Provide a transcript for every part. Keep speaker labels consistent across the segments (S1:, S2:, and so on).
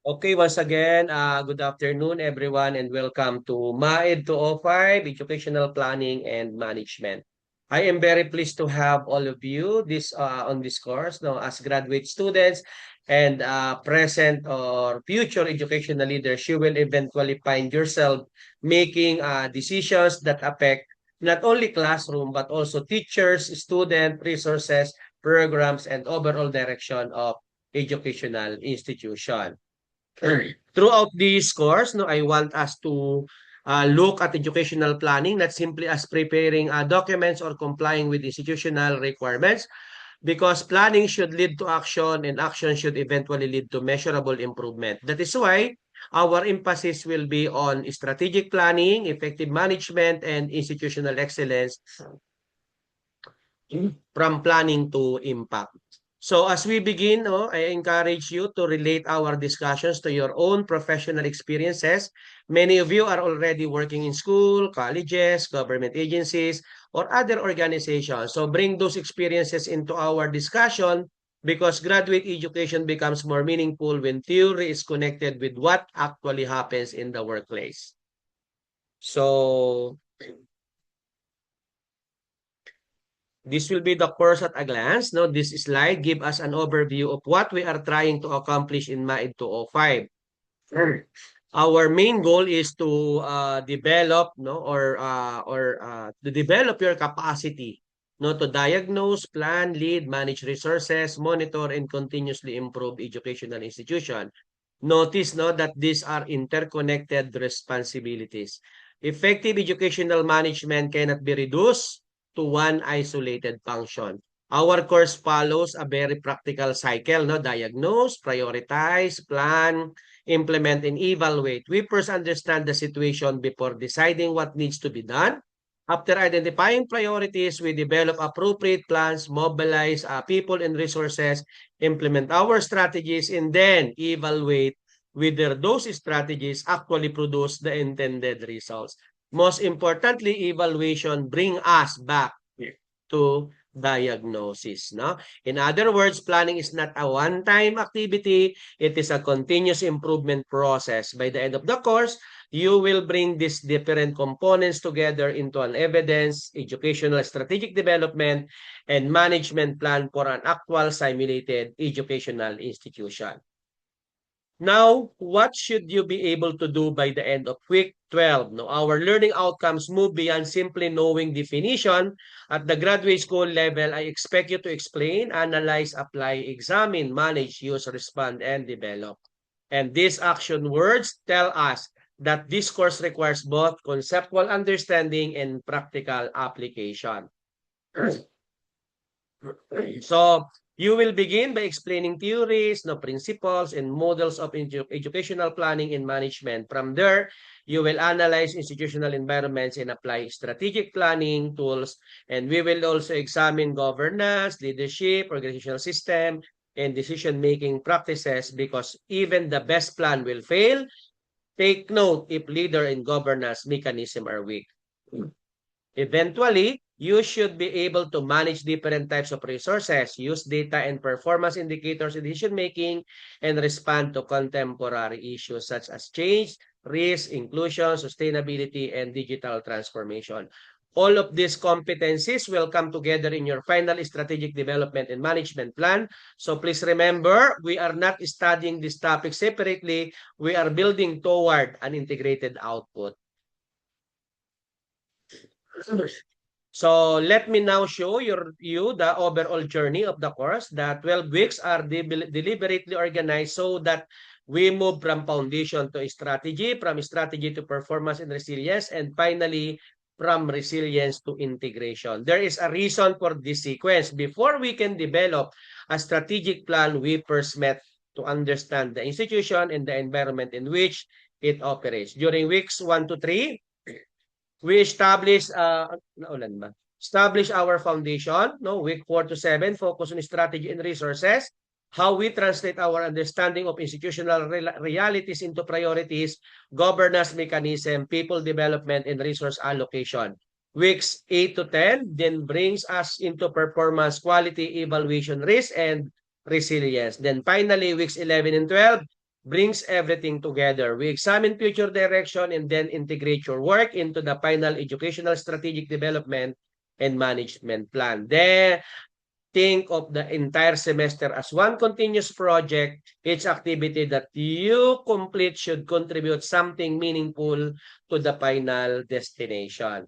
S1: Okay, once again, good afternoon, everyone, and welcome to MAED 205, Educational Planning and Management. I am very pleased to have all of you on this course, no, as graduate students and present or future educational leaders. You will eventually find yourself making decisions that affect not only classroom but also teachers, student resources, programs, and overall direction of educational institution. Throughout this course, no, I want us to look at educational planning, not simply as preparing documents or complying with institutional requirements, because planning should lead to action and action should eventually lead to measurable improvement. That is why our emphasis will be on strategic planning, effective management, and institutional excellence from planning to impact. So as we begin, I encourage you to relate our discussions to your own professional experiences. Many of you are already working in school, colleges, government agencies, or other organizations. So bring those experiences into our discussion because graduate education becomes more meaningful when theory is connected with what actually happens in the workplace. So this will be the course at a glance. No, this slide give us an overview of what we are trying to accomplish in MAID 205. Our main goal is to develop, no, or to develop your capacity, no, to diagnose, plan, lead, manage resources, monitor, and continuously improve educational institution. Notice, no, that these are interconnected responsibilities. Effective educational management cannot be reduced to one isolated function. Our course follows a very practical cycle, no? Diagnose, prioritize, plan, implement, and evaluate. We first understand the situation before deciding what needs to be done. After identifying priorities, we develop appropriate plans, mobilize people and resources, implement our strategies, and then evaluate whether those strategies actually produce the intended results. Most importantly, evaluation bring us back to diagnosis. No? In other words, planning is not a one-time activity. It is a continuous improvement process. By the end of the course, you will bring these different components together into an evidence, educational strategic development, and management plan for an actual simulated educational institution. Now, what should you be able to do by the end of week 12? No, our learning outcomes move beyond simply knowing definition. At the graduate school level, I expect you to explain, analyze, apply, examine, manage, use, respond, and develop. And these action words tell us that this course requires both conceptual understanding and practical application. So you will begin by explaining theories, no principles, and models of educational planning and management. From there, you will analyze institutional environments and apply strategic planning tools. And we will also examine governance, leadership, organizational system, and decision-making practices because even the best plan will fail. Take note if leader and governance mechanism are weak. Eventually, you should be able to manage different types of resources, use data and performance indicators in decision making, and respond to contemporary issues such as change, risk, inclusion, sustainability, and digital transformation. All of these competencies will come together in your final strategic development and management plan. So please remember, we are not studying this topic separately. We are building toward an integrated output. So let me now show you the overall journey of the course. The 12 weeks are deliberately organized so that we move from foundation to strategy, from strategy to performance and resilience, and finally from resilience to integration. There is a reason for this sequence. Before we can develop a strategic plan, we first met to understand the institution and the environment in which it operates. During weeks 1 to 3, we establish our foundation, no, week 4 to 7, focus on strategy and resources, how we translate our understanding of institutional realities into priorities, governance mechanism, people development, and resource allocation. Weeks 8 to 10 then brings us into performance, quality, evaluation, risk, and resilience. Then finally, weeks 11 and 12 brings everything together. We examine future direction and then integrate your work into the final educational strategic development and management plan. Then think of the entire semester as one continuous project. Each activity that you complete should contribute something meaningful to the final destination.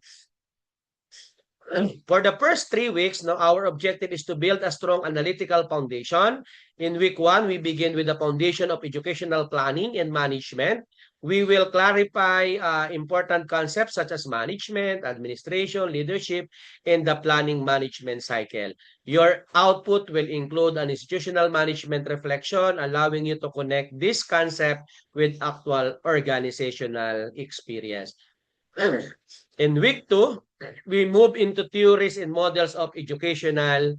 S1: For the first 3 weeks, no, our objective is to build a strong analytical foundation. In week 1, we begin with the foundation of educational planning and management. We will clarify important concepts such as management, administration, leadership, and the planning management cycle. Your output will include an institutional management reflection, allowing you to connect this concept with actual organizational experience. In week 2, we move into theories and models of educational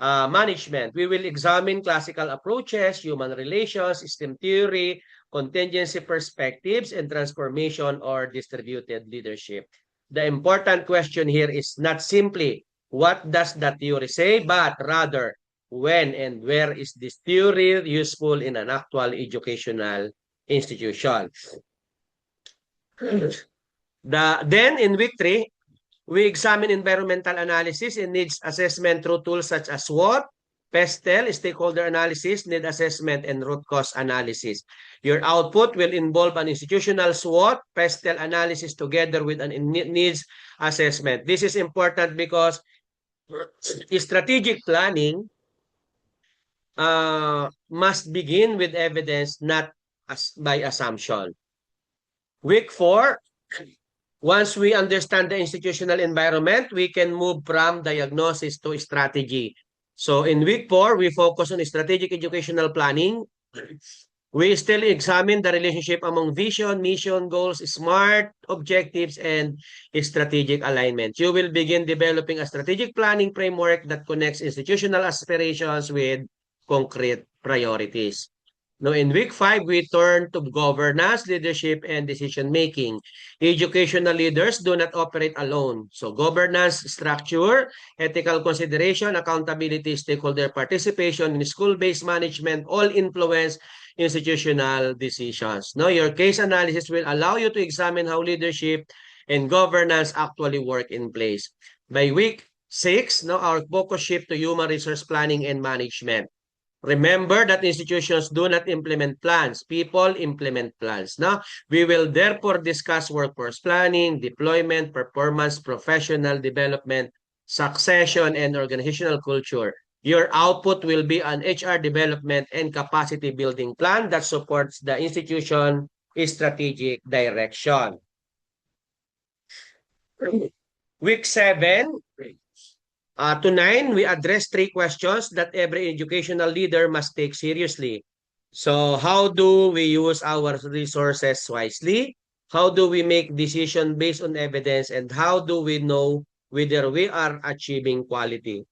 S1: management. We will examine classical approaches, human relations, system theory, contingency perspectives, and transformation or distributed leadership. The important question here is not simply what does the theory say, but rather when and where is this theory useful in an actual educational institution. Then in week 3, we examine environmental analysis and needs assessment through tools such as SWOT, PESTEL, stakeholder analysis, need assessment, and root cause analysis. Your output will involve an institutional SWOT, PESTEL analysis together with an needs assessment. This is important because strategic planning must begin with evidence, not by assumption. Week 4, once we understand the institutional environment, we can move from diagnosis to strategy. So in week 4, we focus on strategic educational planning. We still examine the relationship among vision, mission, goals, SMART, objectives, and strategic alignment. You will begin developing a strategic planning framework that connects institutional aspirations with concrete priorities. Now, in week 5, we turn to governance, leadership, and decision-making. Educational leaders do not operate alone. So, governance structure, ethical consideration, accountability, stakeholder participation in school-based management all influence institutional decisions. Now, your case analysis will allow you to examine how leadership and governance actually work in place. By week 6, now our focus shift to human resource planning and management. Remember that institutions do not implement plans. People implement plans. Now, we will therefore discuss workforce planning, deployment, performance, professional development, succession, and organizational culture. Your output will be an HR development and capacity building plan that supports the institution strategic direction. Week 7, to 9, we address 3 questions that every educational leader must take seriously. So how do we use our resources wisely? How do we make decisions based on evidence? And how do we know whether we are achieving quality?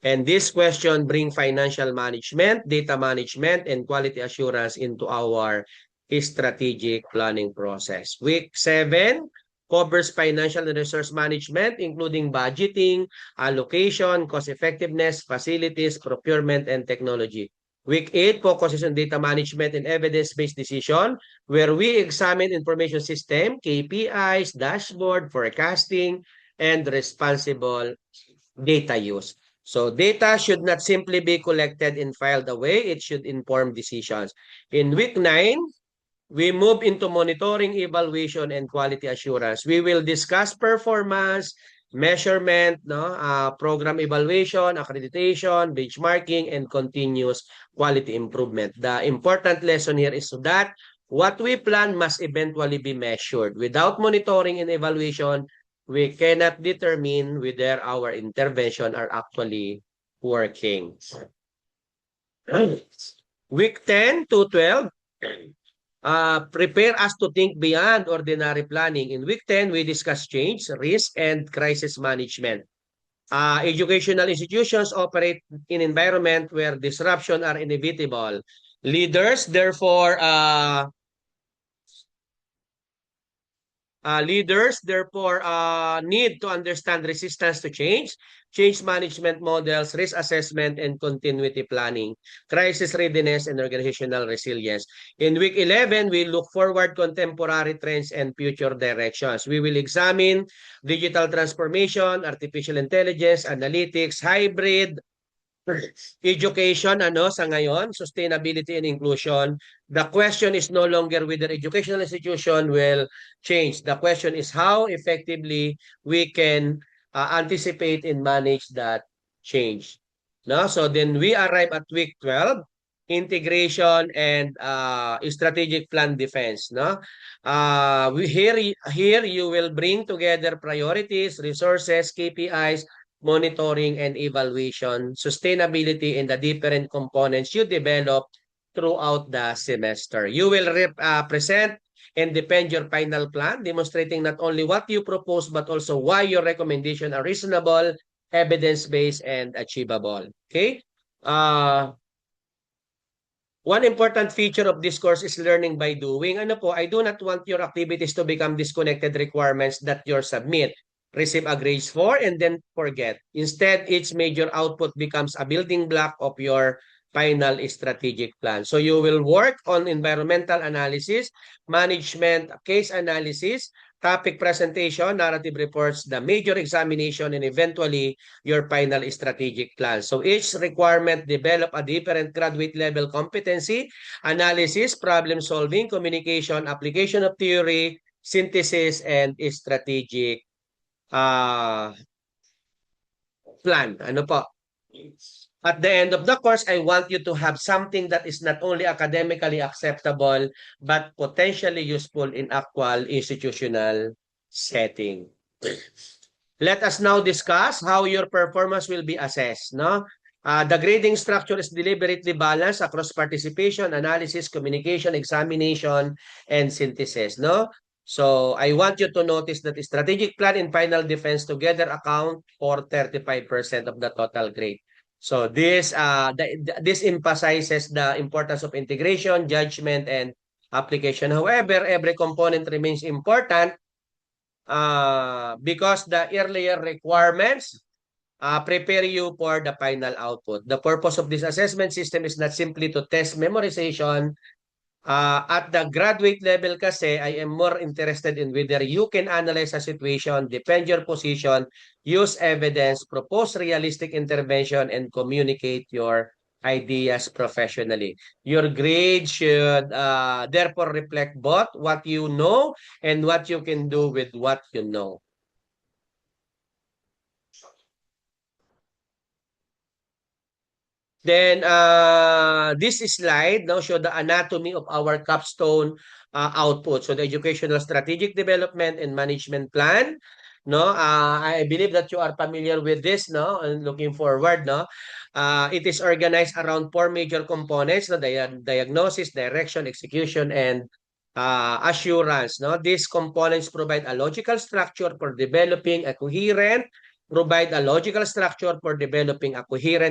S1: And this question bring financial management, data management, and quality assurance into our strategic planning process. Week 7, covers financial and resource management, including budgeting, allocation, cost effectiveness, facilities, procurement, and technology. Week 8 focuses on data management and evidence-based decision, where we examine information system, KPIs, dashboard, forecasting, and responsible data use. So data should not simply be collected and filed away. It should inform decisions. In week 9, we move into monitoring, evaluation, and quality assurance. We will discuss performance, measurement, program evaluation, accreditation, benchmarking, and continuous quality improvement. The important lesson here is that what we plan must eventually be measured. Without monitoring and evaluation, we cannot determine whether our intervention are actually working. Week 10 to 12, prepare us to think beyond ordinary planning. In week 10, we discuss change, risk, and crisis management. Educational institutions operate in environment where disruption are inevitable. Leaders, therefore, Leaders, therefore, need to understand resistance to change management models, risk assessment, and continuity planning, crisis readiness, and organizational resilience. In week 11, we look forward contemporary trends and future directions. We will examine digital transformation, artificial intelligence, analytics, hybrid, education, sa ngayon, sustainability and inclusion. The question is no longer whether educational institution will change. The question is how effectively we can anticipate and manage that change. No? So then we arrive at week 12, integration and strategic plan defense. No? Here you will bring together priorities, resources, KPIs, monitoring and evaluation, sustainability, and the different components you develop throughout the semester. You will present and defend your final plan, demonstrating not only what you propose, but also why your recommendations are reasonable, evidence-based, and achievable. Okay? One important feature of this course is learning by doing. I do not want your activities to become disconnected requirements that you submit, receive a grades for, and then forget. Instead, each major output becomes a building block of your final strategic plan. So you will work on environmental analysis, management, case analysis, topic presentation, narrative reports, the major examination, and eventually your final strategic plan. So each requirement develop a different graduate level competency, analysis, problem solving, communication, application of theory, synthesis, and strategic plan. At the end of the course, I want you to have something that is not only academically acceptable, but potentially useful in actual institutional setting. Let us now discuss how your performance will be assessed. The grading structure is deliberately balanced across participation, analysis, communication, examination, and synthesis. So I want you to notice that the strategic plan and final defense together account for 35% of the total grade. So this emphasizes the importance of integration, judgment, and application. However, every component remains important because the earlier requirements prepare you for the final output. The purpose of this assessment system is not simply to test memorization. At the graduate level kasi, I am more interested in whether you can analyze a situation, defend your position, use evidence, propose realistic intervention, and communicate your ideas professionally. Your grade should therefore reflect both what you know and what you can do with what you know. Then this slide now show the anatomy of our capstone output. So the educational strategic development and management plan. I believe that you are familiar with this, and looking forward, it is organized around 4 major components: the diagnosis, direction, execution, and assurance. These components provide a logical structure for developing a coherent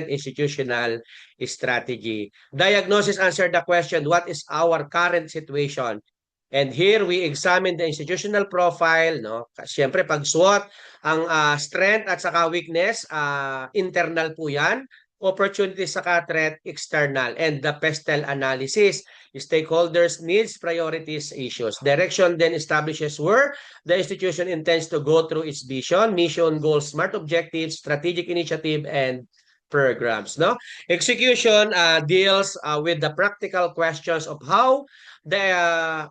S1: institutional strategy. Diagnosis answer the question, what is our current situation? And here we examine the institutional profile. Siyempre, pag SWOT, ang strength at saka weakness, internal po yan. Opportunities saka threat, external. And the PESTEL analysis, stakeholders, needs, priorities, issues. Direction then establishes where the institution intends to go through its vision, mission, goals, SMART objectives, strategic initiative, and programs. Execution deals with the practical questions of how the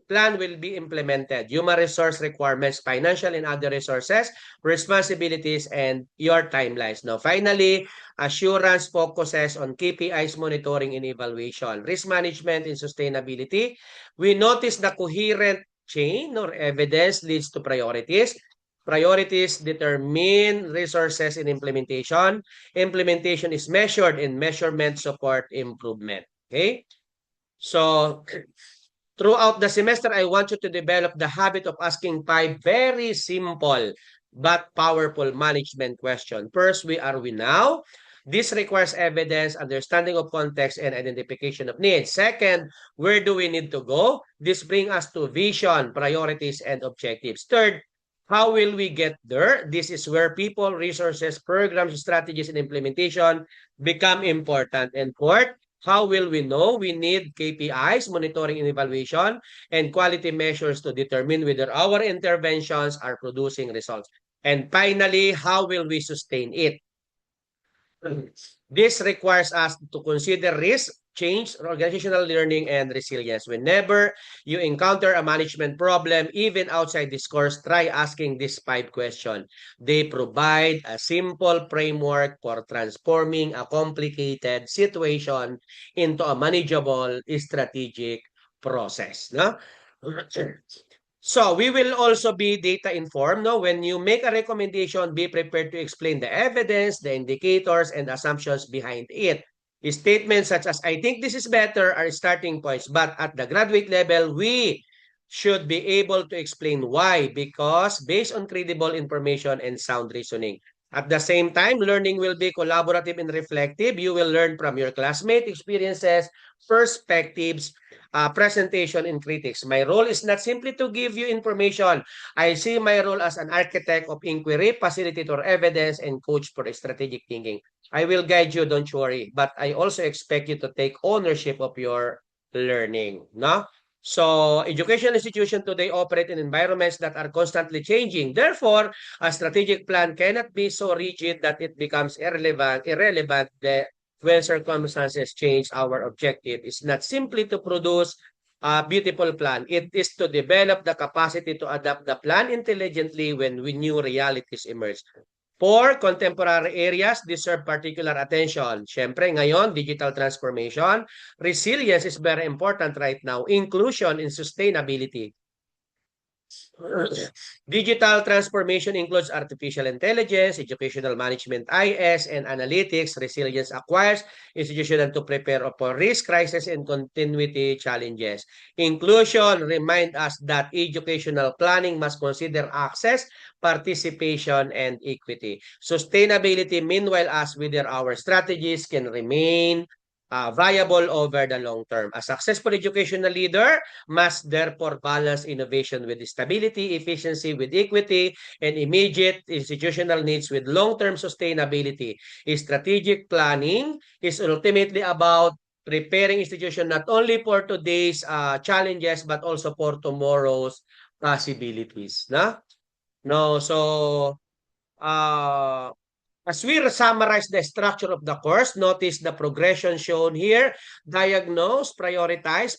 S1: plan will be implemented, human resource requirements, financial and other resources, responsibilities, and your timelines. Finally, assurance focuses on KPIs, monitoring, and evaluation. Risk management and sustainability. We notice the coherent chain or evidence leads to priorities. Priorities determine resources in implementation. Implementation is measured in measurement support improvement. Okay? So, throughout the semester, I want you to develop the habit of asking 5 very simple but powerful management questions. First, where are we now? This requires evidence, understanding of context, and identification of needs. Second, where do we need to go? This brings us to vision, priorities, and objectives. Third, how will we get there? This is where people, resources, programs, strategies, and implementation become important. And fourth, how will we know? We need KPIs, monitoring and evaluation, and quality measures to determine whether our interventions are producing results. And finally, how will we sustain it? This requires us to consider risk, change, organizational learning, and resilience. Whenever you encounter a management problem, even outside this course, try asking these 5 questions. They provide a simple framework for transforming a complicated situation into a manageable strategic process. No? So we will also be data informed. No? When you make a recommendation, be prepared to explain the evidence, the indicators, and assumptions behind it. Statements such as, I think this is better are starting points. But at the graduate level, we should be able to explain why, because based on credible information and sound reasoning. At the same time, learning will be collaborative and reflective. You will learn from your classmate experiences, perspectives, presentation, and critics. My role is not simply to give you information. I see my role as an architect of inquiry, facilitator evidence, and coach for strategic thinking. I will guide you, don't worry. But I also expect you to take ownership of your learning. No? So, educational institutions today operate in environments that are constantly changing. Therefore, a strategic plan cannot be so rigid that it becomes irrelevant when circumstances change. Our objective is not simply to produce a beautiful plan. It is to develop the capacity to adapt the plan intelligently when new realities emerge. For contemporary areas deserve particular attention. Siyempre, ngayon, digital transformation, resilience is very important right now, inclusion and sustainability. Digital transformation includes artificial intelligence, educational management, IS, and analytics. Resilience acquires institutions to prepare for risk, crisis, and continuity challenges. Inclusion reminds us that educational planning must consider access, participation, and equity. Sustainability, meanwhile, asks whether our strategies can remain viable over the long term. A successful educational leader must therefore balance innovation with stability, efficiency with equity, and immediate institutional needs with long-term sustainability. Strategic planning is ultimately about preparing institutions not only for today's challenges but also for tomorrow's possibilities. No, so as we summarize the structure of the course, notice the progression shown here. Diagnose, prioritize,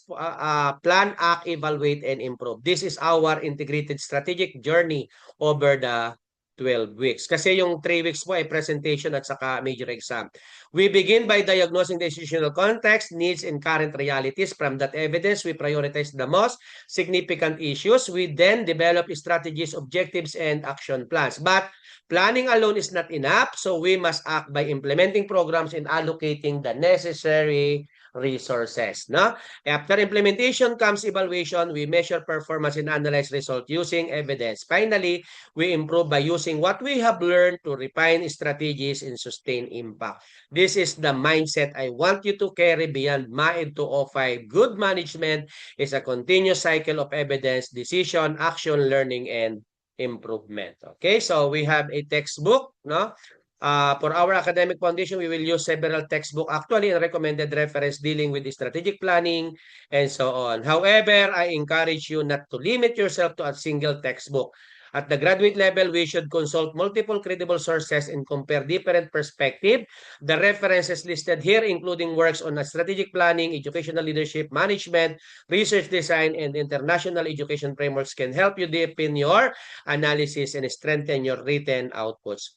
S1: plan, act, evaluate, and improve. This is our integrated strategic journey over the 12 weeks. Kasi yung 3 weeks po ay presentation at saka major exam. We begin by diagnosing the institutional context, needs, and current realities. From that evidence, we prioritize the most significant issues. We then develop strategies, objectives, and action plans. But planning alone is not enough, so we must act by implementing programs and allocating the necessary resources. No? After implementation comes evaluation. We measure performance and analyze results using evidence. Finally, we improve by using what we have learned to refine strategies and sustain impact. This is the mindset I want you to carry beyond MAED 205. Good management is a continuous cycle of evidence, decision, action, learning, and improvement. Okay, so we have a textbook, no? For our academic foundation, we will use several textbook actually and recommended reference dealing with strategic planning and so on. However, I encourage you not to limit yourself to a single textbook. At the graduate level, we should consult multiple credible sources and compare different perspectives. The references listed here, including works on strategic planning, educational leadership, management, research design, and international education frameworks can help you deepen your analysis and strengthen your written outputs.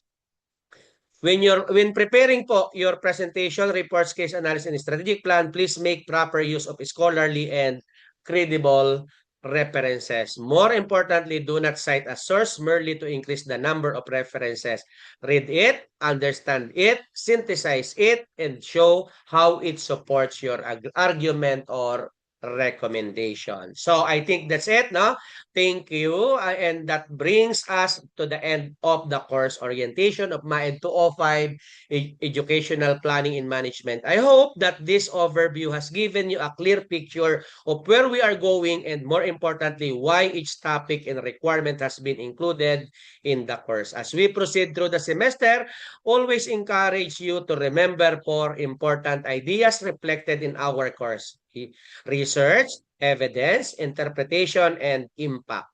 S1: When preparing po your presentation, reports, case analysis, and strategic plan, please make proper use of scholarly and credible references. More importantly, do not cite a source merely to increase the number of references. Read it, understand it, synthesize it, and show how it supports your argument or recommendation. So I think that's it, no? Thank you. And that brings us to the end of the course orientation of MAED 205, Educational Planning and Management. I hope that this overview has given you a clear picture of where we are going and more importantly, why each topic and requirement has been included in the course. As we proceed through the semester, always encourage you to remember four important ideas reflected in our course: research, evidence, interpretation, and impact.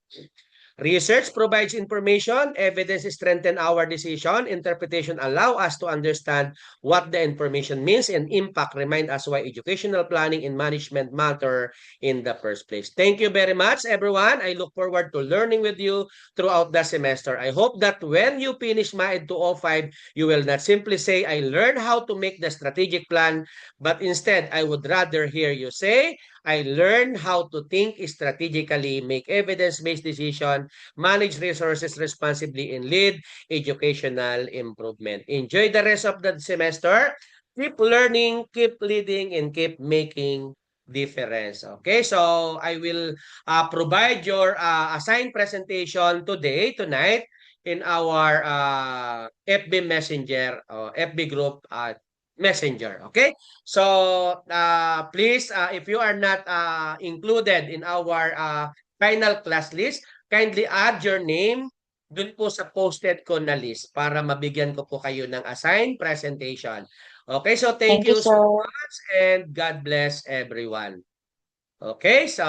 S1: Research provides information, evidence strengthens our decision, interpretation allow us to understand what the information means, and impact remind us why educational planning and management matter in the first place. Thank you very much, everyone. I look forward to learning with you throughout the semester. I hope that when you finish MAED 205, you will not simply say, I learned how to make the strategic plan, but instead, I would rather hear you say, I learned how to think strategically, make evidence-based decisions, manage resources responsibly, and lead educational improvement. Enjoy the rest of the semester. Keep learning, keep leading, and keep making difference. Okay, so I will provide your assigned presentation tonight, in our FB Messenger, FB group Messenger. Okay, so please, if you are not included in our final class list, kindly add your name dun po sa posted ko na list para mabigyan ko po kayo ng assigned presentation. Okay, so thank
S2: Thank you,
S1: you so
S2: sir.
S1: much and God bless everyone. Okay, so